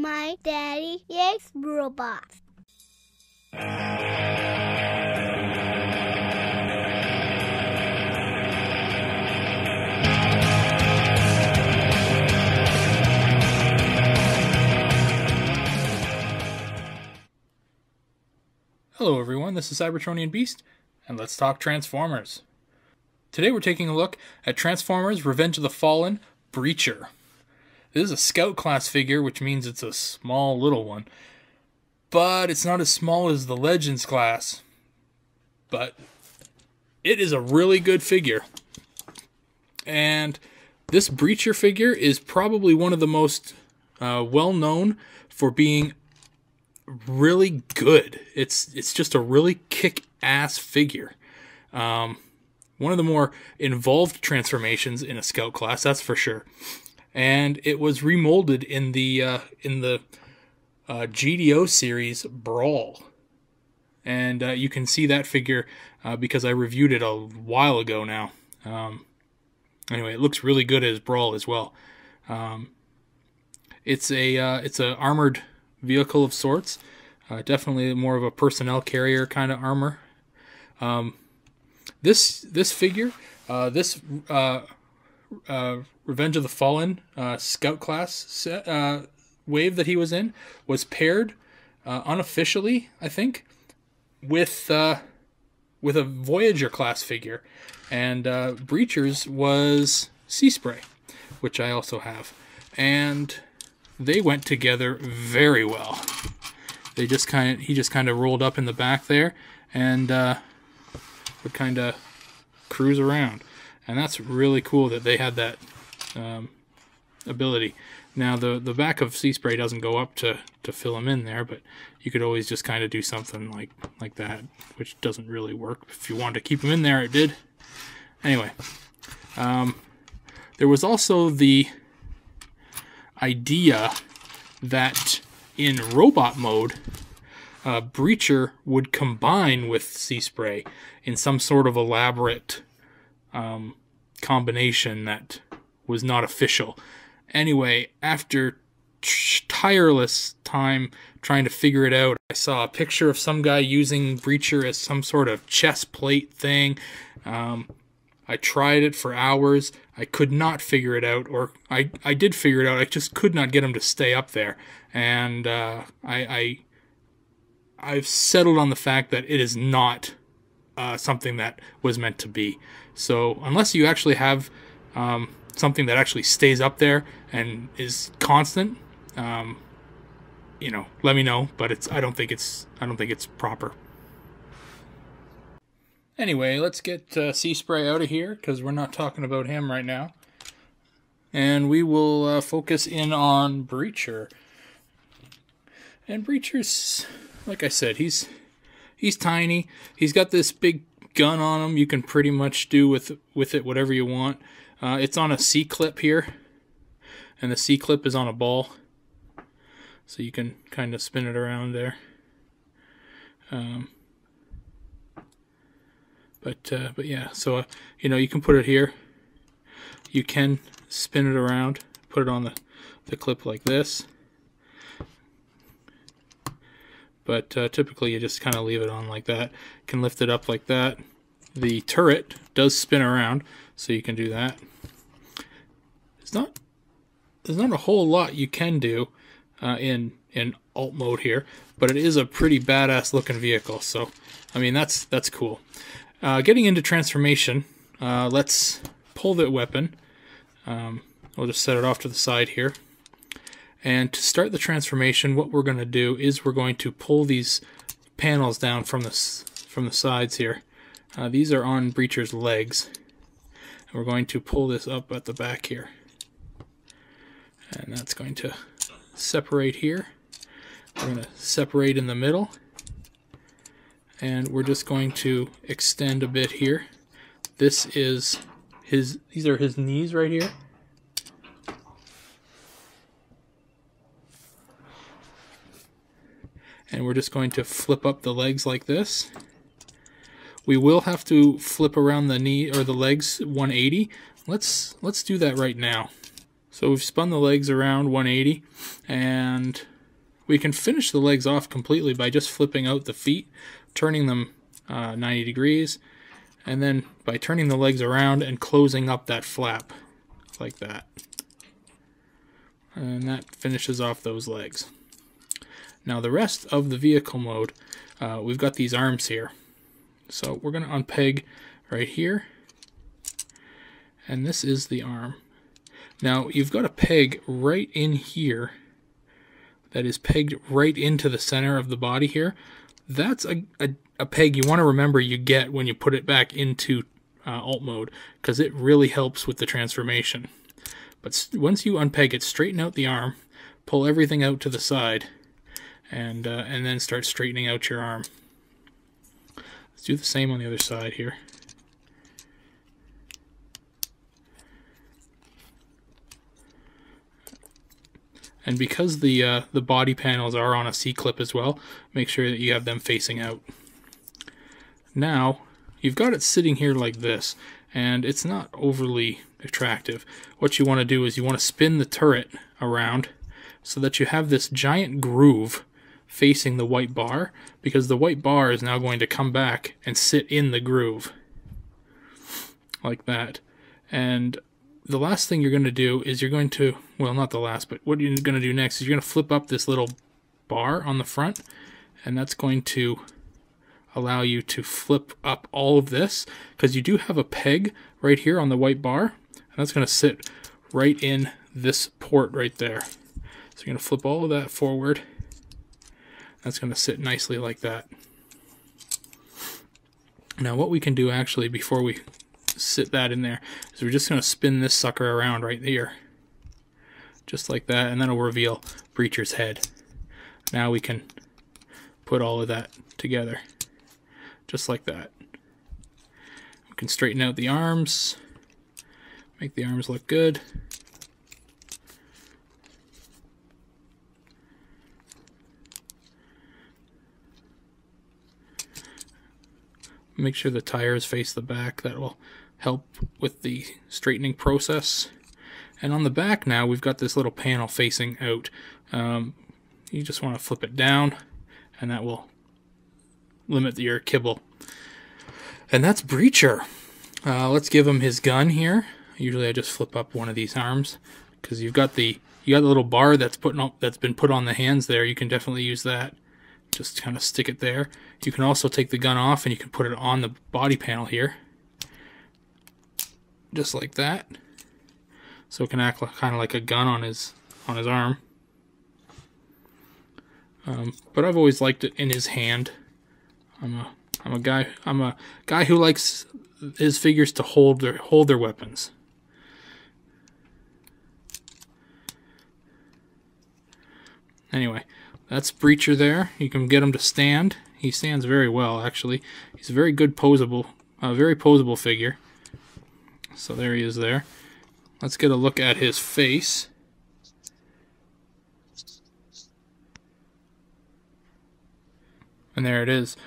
My daddy likes robots. Hello everyone, this is Cybertronianbeast, and let's talk Transformers. Today we're taking a look at Transformers Revenge of the Fallen Breacher. This is a Scout class figure, which means it's a small little one. But it's not as small as the Legends class. But it is a really good figure. And this Breacher figure is probably one of the most well-known for being really good. It's just a really kick-ass figure. One of the more involved transformations in a Scout class, that's for sure. And it was remolded in the GDO series Brawl. And you can see that figure because I reviewed it a while ago now. Anyway, it looks really good as Brawl as well. It's a armored vehicle of sorts. Definitely more of a personnel carrier kind of armor. This figure, this Revenge of the Fallen Scout class set, wave that he was in was paired unofficially, I think, with a Voyager class figure, and Breacher's was Sea Spray, which I also have, and they went together very well. He just kind of rolled up in the back there and would kind of cruise around, and that's really cool that they had that ability. Now the back of Sea Spray doesn't go up to fill him in there, but you could always just kind of do something like that, which doesn't really work. If you wanted to keep him in there, it did. Anyway, there was also the idea that in robot mode, Breacher would combine with Sea Spray in some sort of elaborate combination that was not official. Anyway, after tireless time trying to figure it out, I saw a picture of some guy using Breacher as some sort of chest plate thing. I tried it for hours. I could not figure it out, or I did figure it out. I just could not get him to stay up there. And I've settled on the fact that it is not something that was meant to be. So unless you actually have something that actually stays up there and is constant, you know, let me know. But I don't think it's proper. Anyway, let's get Sea Spray out of here because we're not talking about him right now, and we will focus in on Breacher. And Breacher's, like I said, he's tiny. He's got this big gun on him. You can pretty much do with it whatever you want. It's on a C-clip here, and the C-clip is on a ball, so you can kind of spin it around there. But yeah, so you know, you can put it here. You can spin it around, put it on the clip like this. But typically you just kind of leave it on like that. You can lift it up like that. The turret does spin around, so you can do that. There's not a whole lot you can do in alt mode here, but it is a pretty badass looking vehicle. So I mean, that's cool. Getting into transformation, let's pull the weapon. We'll just set it off to the side here. And to start the transformation, what we're going to do is we're going to pull these panels down from the sides here. These are on Breacher's legs. And we're going to pull this up at the back here. And that's going to separate here. We're going to separate in the middle. And we're just going to extend a bit here. These are his knees right here. And we're just going to flip up the legs like this. We will have to flip around the knee or the legs 180. Let's do that right now. So we've spun the legs around 180, and We can finish the legs off completely by just flipping out the feet, turning them 90 degrees, and then by turning the legs around and closing up that flap like that. And that finishes off those legs. Now the rest of the vehicle mode, we've got these arms here. So we're going to unpeg right here, and this is the arm. Now you've got a peg right in here that is pegged right into the center of the body here. That's a peg you want to remember you get when you put it back into alt mode, because it really helps with the transformation. But once you unpeg it, straighten out the arm, pull everything out to the side, and then start straightening out your arm. Let's do the same on the other side here. And because the body panels are on a C-clip as well, make sure that you have them facing out. Now, you've got it sitting here like this, and it's not overly attractive. What you want to do is you want to spin the turret around so that you have this giant groove facing the white bar, because the white bar is now going to come back and sit in the groove like that. And the last thing you're going to do is you're going to, well, not the last, but what you're going to do next is you're going to flip up this little bar on the front, and that's going to allow you to flip up all of this, because you do have a peg right here on the white bar, and that's going to sit right in this port right there. So you're going to flip all of that forward. That's going to sit nicely like that. Now what we can do actually before we sit that in there is we're just going to spin this sucker around right here. Just like that, and then it'll reveal Breacher's head. Now we can put all of that together. Just like that. We can straighten out the arms, make the arms look good. Make sure the tires face the back. That will help with the straightening process. And on the back now, we've got this little panel facing out. You just want to flip it down, and that will limit your kibble. And that's Breacher. Let's give him his gun here. Usually I just flip up one of these arms, because you got the little bar that's been put on the hands there. You can definitely use that. Just kind of stick it there. You can also take the gun off and you can put it on the body panel here. Just like that. So it can act kind of like a gun on his arm. But I've always liked it in his hand. I'm a guy who likes his figures to hold their weapons. Anyway, that's Breacher there. You can get him to stand. He stands very well, actually. He's a very good very posable figure. So there he is there. Let's get a look at his face. And there it is.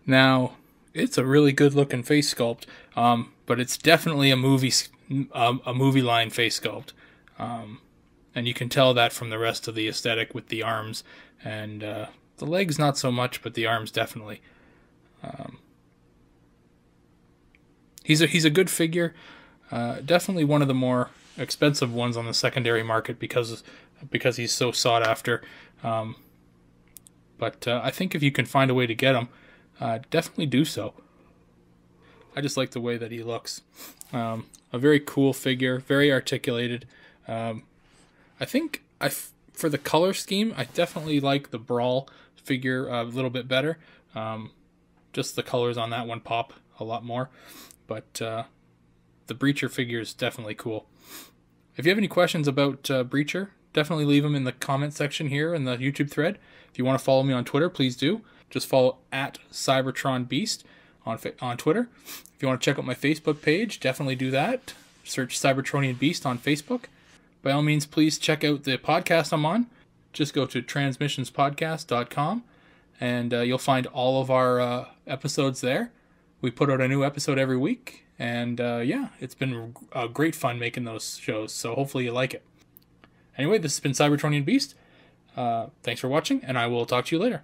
Now, it's a really good looking face sculpt, but it's definitely a movie line face sculpt. And you can tell that from the rest of the aesthetic with the arms, and the legs not so much, but the arms definitely. He's a good figure. Definitely one of the more expensive ones on the secondary market because he's so sought after. But I think if you can find a way to get him, definitely do so. I just like the way that he looks. A very cool figure, very articulated. I think for the color scheme, I definitely like the Brawl figure a little bit better. Just the colors on that one pop a lot more. But the Breacher figure is definitely cool. If you have any questions about Breacher, definitely leave them in the comment section here in the YouTube thread. If you want to follow me on Twitter, please do. Just follow at Cybertronianbeast on Twitter. If you want to check out my Facebook page, definitely do that. Search Cybertronianbeast on Facebook. By all means, please check out the podcast I'm on. Just go to transmissionspodcast.com, and you'll find all of our episodes there. We put out a new episode every week, and yeah, it's been great fun making those shows, so hopefully you like it. Anyway, this has been Cybertronianbeast. Thanks for watching, and I will talk to you later.